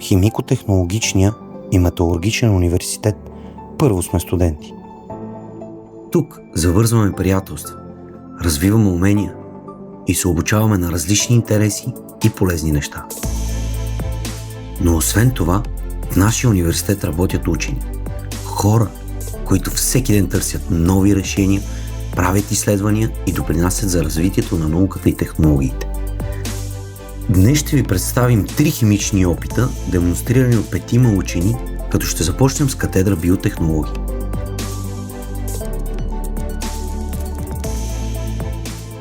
Химико-технологичния и металургичен университет първо сме студенти. Тук завързваме приятелства, развиваме умения и се обучаваме на различни интереси и полезни неща. Но освен това, в нашия университет работят учени. Хора, които всеки ден търсят нови решения, правят изследвания и допринасят за развитието на науката и технологиите. Днес ще ви представим 3 химични опита, демонстрирани от 5 учени, като ще започнем с катедра биотехнологии.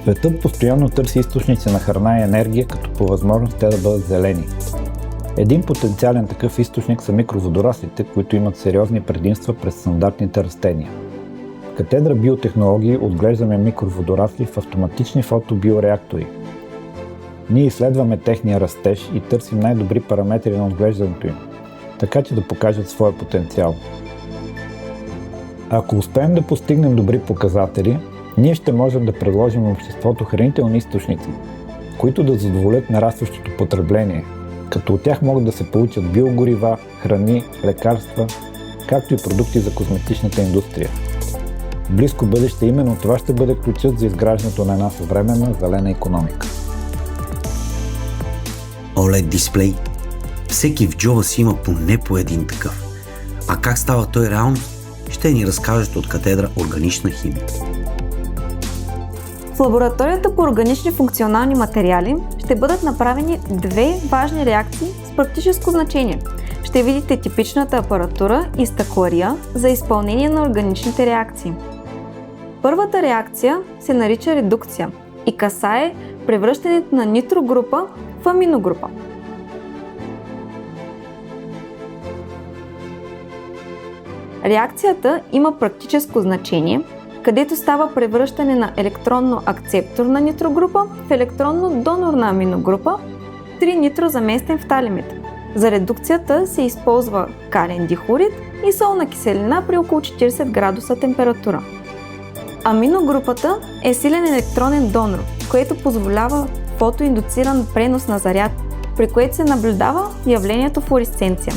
Светът постоянно търси източници на храна и енергия, като по възможност те да бъдат зелени. Един потенциален такъв източник са микроводораслите, които имат сериозни предимства пред стандартните растения. В катедра биотехнологии отглеждаме микроводорасли в автоматични фотобиореактори. Ние изследваме техния растеж и търсим най-добри параметри на отглеждането им, така че да покажат своя потенциал. Ако успеем да постигнем добри показатели, ние ще можем да предложим на обществото хранителни източници, които да задоволят нарастващото потребление, като от тях могат да се получат биогорива, храни, лекарства, както и продукти за козметичната индустрия. В близко бъдеще именно това ще бъде ключът за изграждането на една съвременна зелена икономика. OLED дисплей. Всеки в джоба си има поне по един такъв. А как става той реалност, ще ни разкажат от катедра органична химия. В лабораторията по органични функционални материали ще бъдат направени 2 важни реакции с практическо значение. Ще видите типичната апаратура и стъклария за изпълнение на органичните реакции. Първата реакция се нарича редукция и касае превръщането на нитрогрупа в аминогрупа. Реакцията има практическо значение, където става превръщане на електронно-акцепторна нитрогрупа в електронно-донорна аминогрупа 3-нитрозаместен фталимид. За редукцията се използва кален дихлорид и солна киселина при около 40 градуса температура. Аминогрупата е силен електронен донор, което позволява фотоиндуциран пренос на заряд, при което се наблюдава явлението флуоресценция.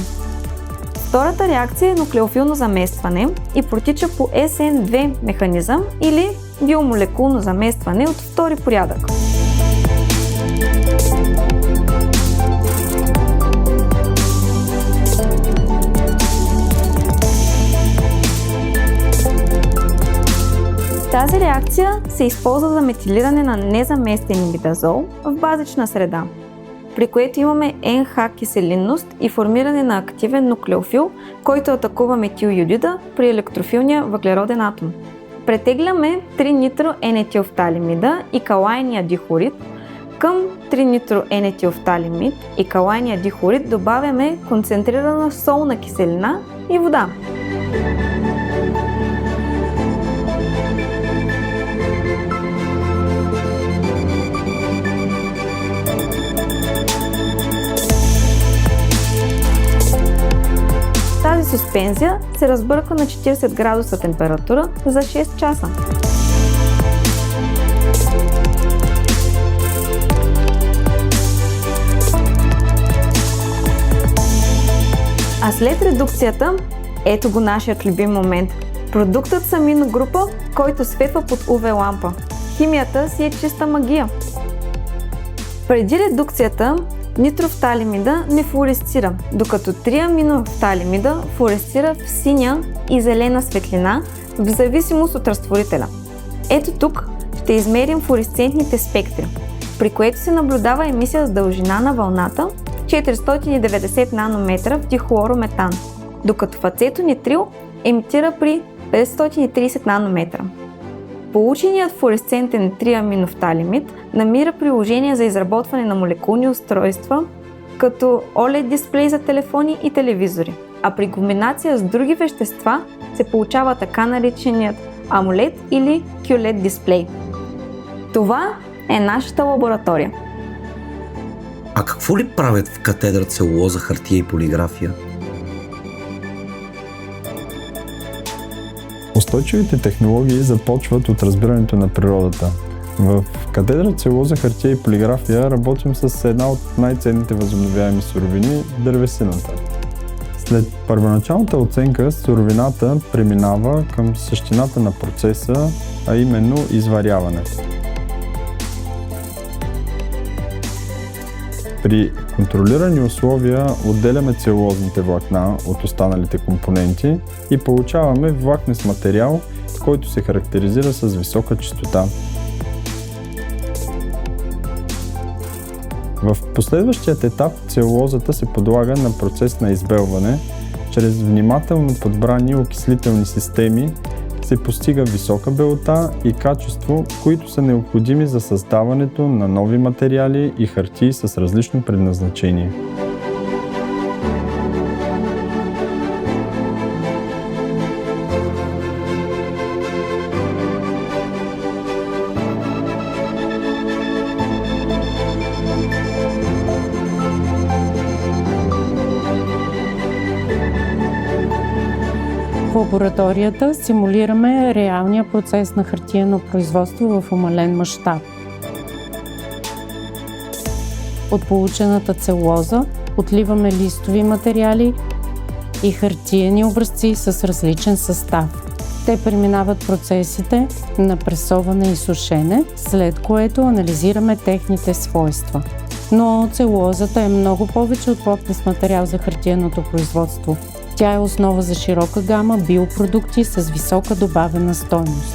Втората реакция е нуклеофилно заместване и протича по SN2 механизъм или биомолекулно заместване от втори порядък. Тази реакция се използва за метилиране на незаместен имидазол в базична среда, при което имаме NH-киселинност и формиране на активен нуклеофил, който атакува метилйодида при електрофилния въглероден атом. Претегляме 3-нитро-енетилфталимида и калайния дихлорид. Към 3-нитро-енетилфталимид и калайния дихлорид добавяме концентрирана солна киселина и вода. Тази суспензия се разбърква на 40 градуса температура за 6 часа. А след редукцията, ето го нашият любим момент. Продуктът с аминогрупа, който светва под UV лампа. Химията си е чиста магия. Преди редукцията, нитрофталимида не флуоресцира, докато 3-аминофталимида флуоресцира в синя и зелена светлина в зависимост от разтворителя. Ето тук ще измерим флуоресцентните спектри, при което се наблюдава емисия с дължина на вълната 490 нанометра в дихлорометан, докато в ацетонитрил емитира при 530 нанометра. Полученият флуоресцентен 3-аминофталимид намира приложение за изработване на молекулни устройства, като OLED дисплей за телефони и телевизори, а при комбинация с други вещества се получава така нареченият AMOLED или QLED дисплей. Това е нашата лаборатория. А какво ли правят в катедра целулоза, хартия и полиграфия? Устойчивите технологии започват от разбирането на природата. В катедра целулоза, хартия и полиграфия работим с една от най-ценните възобновяеми суровини – дървесината. След първоначалната оценка суровината преминава към същината на процеса, а именно изваряването. При контролирани условия отделяме целулозните влакна от останалите компоненти и получаваме влакнест материал, който се характеризира с висока чистота. В последващият етап целулозата се подлага на процес на избелване. Чрез внимателно подбрани окислителни системи се постига висока белота и качество, които са необходими за създаването на нови материали и хартии с различно предназначение. В лабораторията симулираме реалния процес на хартиено производство в умален мащаб. От получената целулоза отливаме листови материали и хартиени образци с различен състав. Те преминават процесите на пресоване и сушене, след което анализираме техните свойства. Но целулозата е много повече от влакнест материал за хартиеното производство. Тя е основа за широка гама биопродукти с висока добавена стойност.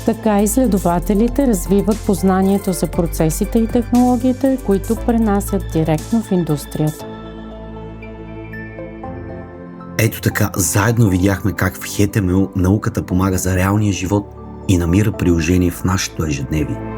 Така изследователите развиват познанието за процесите и технологиите, които пренасят директно в индустрията. Ето така, заедно видяхме как в ХТМЛ науката помага за реалния живот и намира приложение в нашето ежедневие.